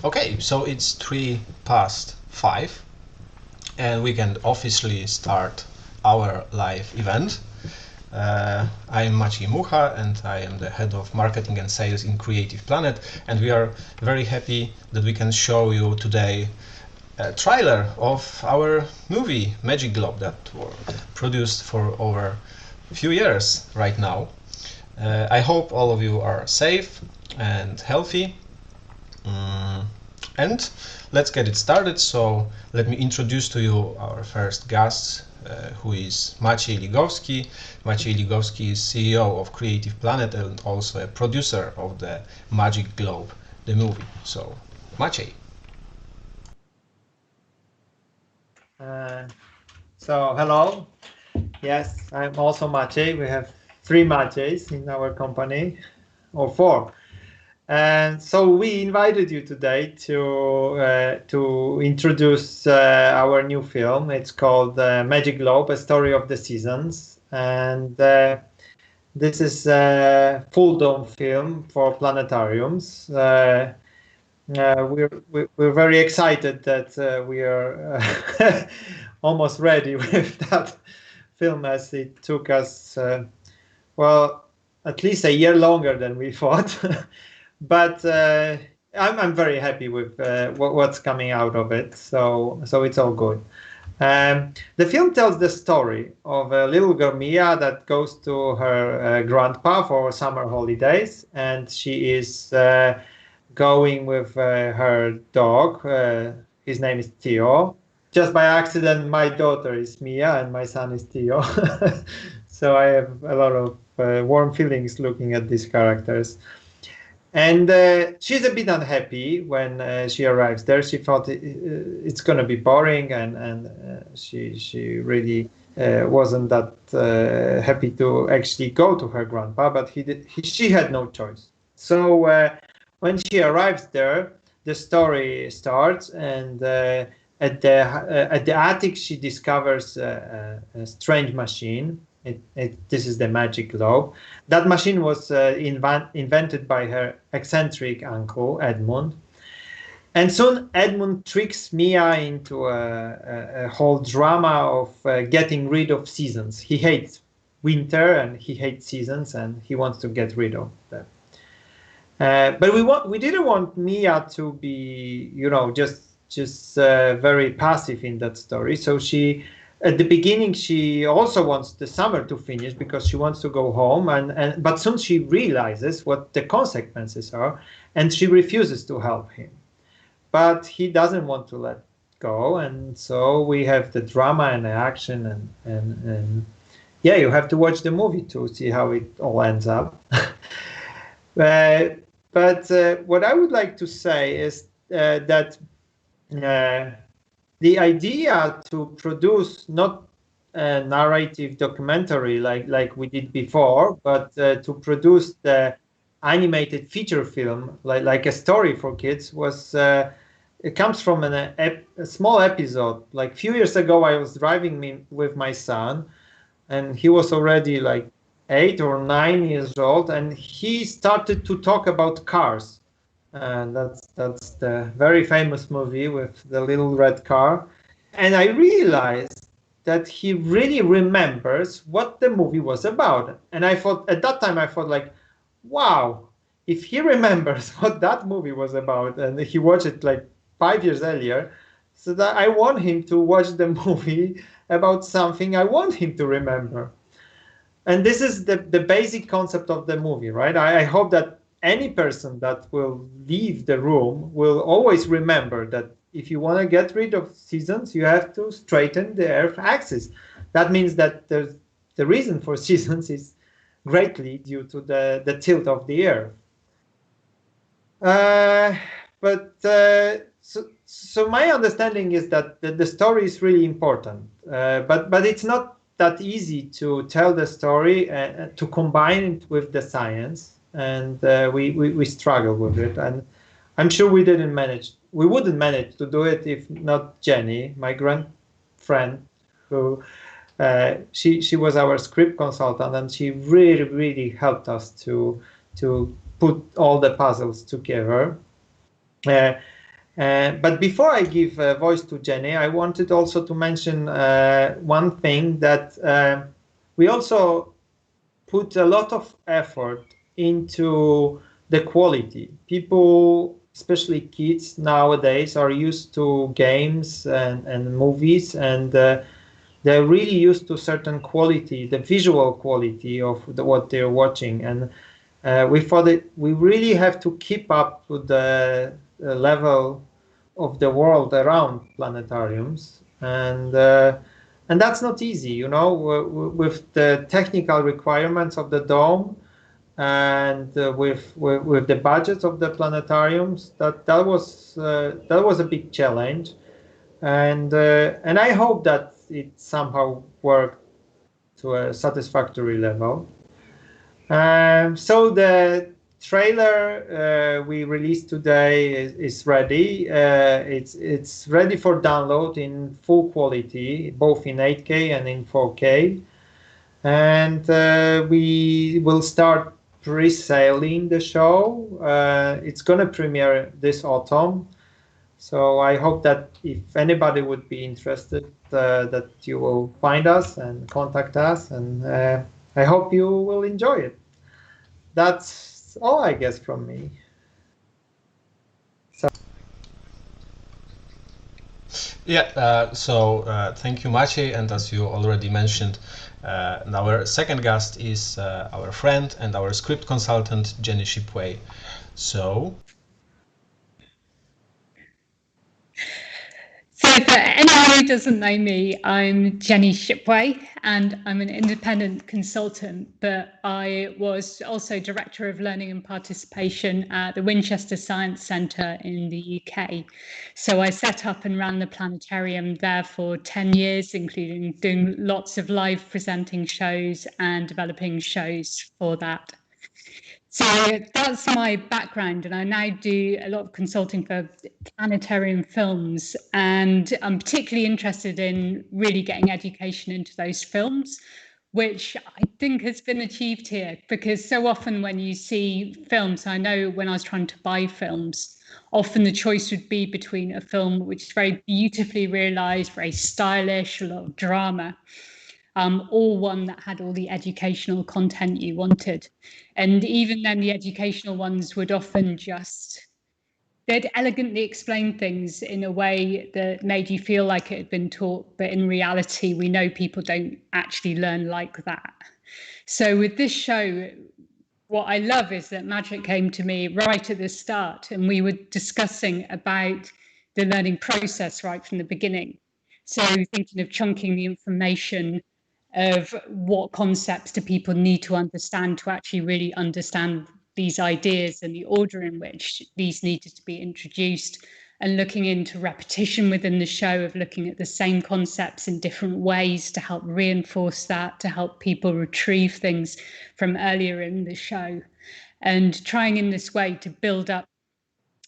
Okay, so it's 5:03, and we can officially start our live event. I'm Maciej Mucha, and I am the head of marketing and sales in Creative Planet, and we are very happy that we can show you today a trailer of our movie Magic Globe that was produced for over a few years right now. I hope all of you are safe and healthy. And let's get it started. So let me introduce to you our first guest, who is Maciej Ligowski. Maciej Ligowski is CEO of Creative Planet and also a producer of the Magic Globe, the movie. So, Maciej. Hello. Yes, I'm also Maciej. We have three Maciejs in our company, or four. And so we invited you today to introduce our new film. It's called Magic Globe: A Story of the Seasons, and this is a full dome film for planetariums. We're very excited that we are almost ready with that film, as it took us well, at least a year longer than we thought. But I'm very happy with what's coming out of it. So it's all good. The film tells the story of a little girl, Mia, that goes to her grandpa for summer holidays, and she is going with her dog. His name is Theo. Just by accident, my daughter is Mia and my son is Theo. So I have a lot of warm feelings looking at these characters. And she's a bit unhappy when she arrives there. She thought it's going to be boring, and she really wasn't that happy to actually go to her grandpa. But she had no choice. So when she arrives there, the story starts, and at the attic she discovers a strange machine. This is the Magic Globe. That machine was invented by her eccentric uncle, Edmund. And soon Edmund tricks Mia into a whole drama of getting rid of seasons. He hates winter and he hates seasons, and he wants to get rid of them. But we didn't want Mia to be, just very passive in that story. So at the beginning, she also wants the summer to finish because she wants to go home, but soon she realizes what the consequences are, and she refuses to help him. But he doesn't want to let go, and so we have the drama and the action, and yeah, you have to watch the movie to see how it all ends up. But what I would like to say is that the idea to produce not a narrative documentary like we did before, but to produce the animated feature film like a story for kids was it comes from a small episode. Like a few years ago, I was driving with my son, and he was already like 8 or 9 years old, and he started to talk about cars. And that's the very famous movie with the little red car. And I realized that he really remembers what the movie was about. And I thought at that time, I thought like, wow, if he remembers what that movie was about, and he watched it like 5 years earlier, so that I want him to watch the movie about something I want him to remember. And this is the basic concept of the movie, right? I hope that any person that will leave the room will always remember that if you want to get rid of seasons, you have to straighten the Earth axis. That means that the reason for seasons is greatly due to the tilt of the Earth. So my understanding is that the story is really important, but it's not that easy to tell the story to combine it with the science, and we struggle with it. And I'm sure we wouldn't manage to do it if not Jenny, my grand friend, who she was our script consultant, and she really helped us to put all the puzzles together. But before I give voice to Jenny, I wanted also to mention one thing that we also put a lot of effort into the quality. People, especially kids nowadays, are used to games and movies, and they're really used to certain quality, the visual quality of what they're watching. And we thought that we really have to keep up with the level of the world around planetariums, and that's not easy, you know, with the technical requirements of the dome and with the budget of the planetariums. That was a big challenge, and I hope that it somehow worked to a satisfactory level. So the trailer we released today is ready. It's ready for download in full quality, both in 8K and in 4K. And we will start pre-sailing the show. It's going to premiere this autumn. So I hope that if anybody would be interested, that you will find us and contact us, and I hope you will enjoy it. That's all, I guess, from me. So, Yeah, thank you, Maciej. And as you already mentioned, our second guest is our friend and our script consultant, Jenny Shipway. So, So for anyone who doesn't know me, I'm Jenny Shipway and I'm an independent consultant, but I was also Director of Learning and Participation at the Winchester Science Centre in the UK. So I set up and ran the planetarium there for 10 years, including doing lots of live presenting shows and developing shows for that. So that's my background, and I now do a lot of consulting for planetarium films, and I'm particularly interested in really getting education into those films, which I think has been achieved here, because so often when you see films, I know when I was trying to buy films, often the choice would be between a film which is very beautifully realized, very stylish, a lot of drama, or one that had all the educational content you wanted. And even then, the educational ones would often they'd elegantly explain things in a way that made you feel like it had been taught, but in reality, we know people don't actually learn like that. So with this show, what I love is that Magic came to me right at the start, and we were discussing about the learning process right from the beginning. So thinking of chunking the information, of what concepts do people need to understand to actually really understand these ideas, and the order in which these needed to be introduced, and looking into repetition within the show, of looking at the same concepts in different ways to help reinforce that, to help people retrieve things from earlier in the show, and trying in this way to build up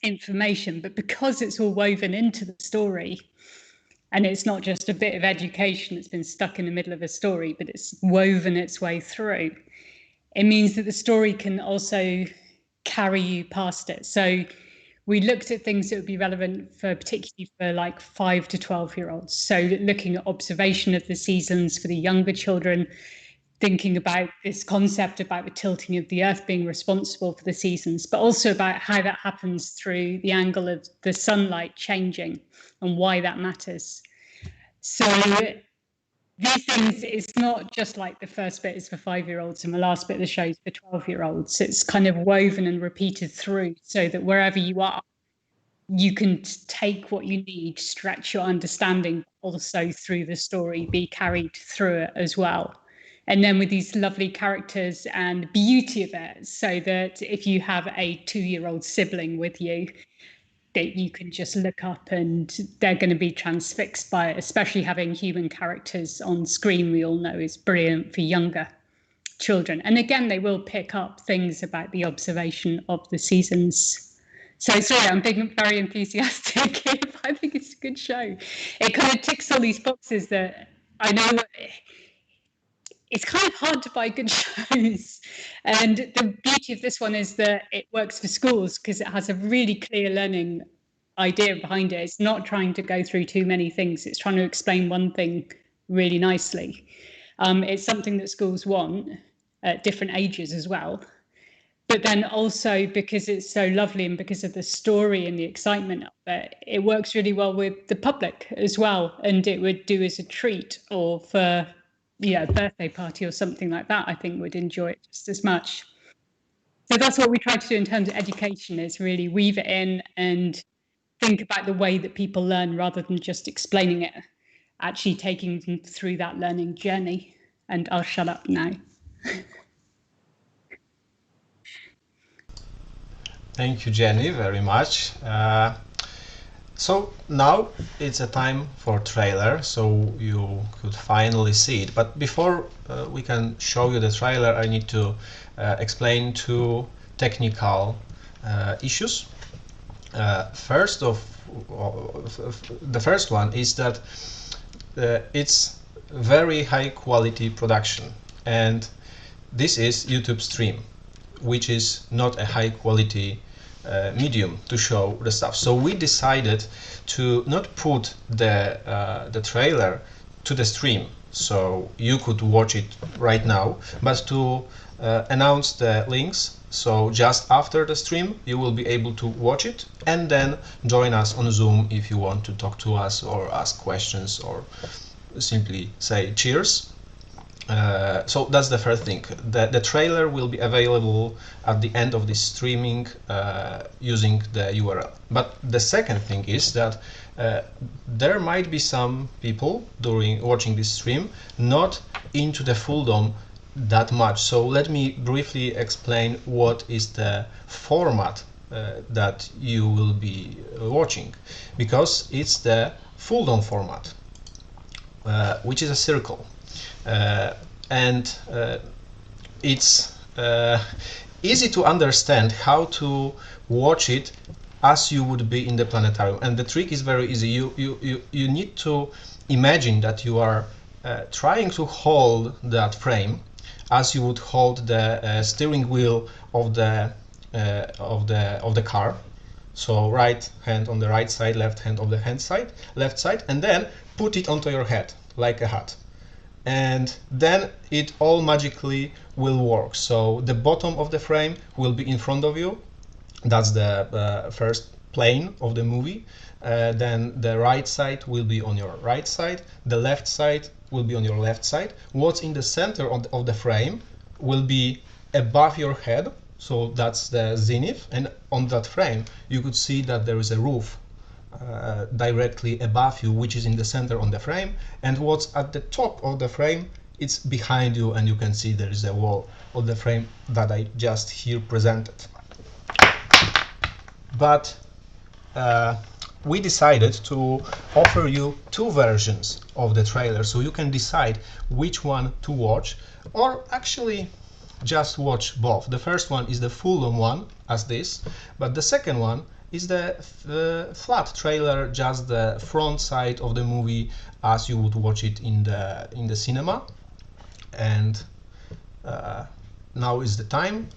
information. But because it's all woven into the story, and it's not just a bit of education that's been stuck in the middle of a story, but it's woven its way through, it means that the story can also carry you past it. So we looked at things that would be relevant for particularly for like 5 to 12-year-olds. So looking at observation of the seasons for the younger children, thinking about this concept about the tilting of the earth being responsible for the seasons, but also about how that happens through the angle of the sunlight changing and why that matters. So these things, it's not just like the first bit is for 5-year-olds and the last bit of the show is for 12-year-olds. It's kind of woven and repeated through, so that wherever you are, you can take what you need, stretch your understanding also through the story, be carried through it as well. And then with these lovely characters and beauty of it, so that if you have a 2-year-old sibling with you, that you can just look up and they're going to be transfixed by it, especially having human characters on screen, we all know is brilliant for younger children. And again, they will pick up things about the observation of the seasons. So sorry, I'm being very enthusiastic. I think it's a good show. It kind of ticks all these boxes that I know. It's kind of hard to buy good shows. And the beauty of this one is that it works for schools because it has a really clear learning idea behind it. It's not trying to go through too many things. It's trying to explain one thing really nicely. It's something that schools want at different ages as well. But then also because it's so lovely and because of the story and the excitement of it, it works really well with the public as well. And it would do as a treat or for, a birthday party or something like that, I think would enjoy it just as much. So that's what we try to do in terms of education, is really weave it in and think about the way that people learn rather than just explaining it, actually taking them through that learning journey. And I'll shut up now. Thank you, Jenny, very much. So now it's a time for trailer, so you could finally see it. But before we can show you the trailer, I need to explain two technical issues. The first one is that it's very high quality production, and this is YouTube stream, which is not a high quality medium to show the stuff. So we decided to not put the trailer to the stream, so you could watch it right now, but to announce the links. So just after the stream, you will be able to watch it and then join us on Zoom if you want to talk to us or ask questions or simply say cheers. So that's the first thing. The trailer will be available at the end of this streaming using the URL. But the second thing is that there might be some people during watching this stream not into the full DOM that much. So let me briefly explain what is the format that you will be watching, because it's the full DOM format, which is a circle. And it's easy to understand how to watch it as you would be in the planetarium. And the trick is very easy. You need to imagine that you are trying to hold that frame as you would hold the steering wheel of the car. So right hand on the right side, left hand on the left side, and then put it onto your head like a hat. And then it all magically will work. So the bottom of the frame will be in front of you. That's the first plane of the movie. Then the right side will be on your right side. The left side will be on your left side. What's in the center of the frame will be above your head. So that's the zenith. And on that frame, you could see that there is a roof directly above you, which is in the center on the frame, and what's at the top of the frame, it's behind you, and you can see there is a wall of the frame that I just here presented. But we decided to offer you two versions of the trailer, so you can decide which one to watch, or actually just watch both. The first one is the full-on one, as this, but the second one is the flat trailer, just the front side of the movie as you would watch it in the cinema. And now is the time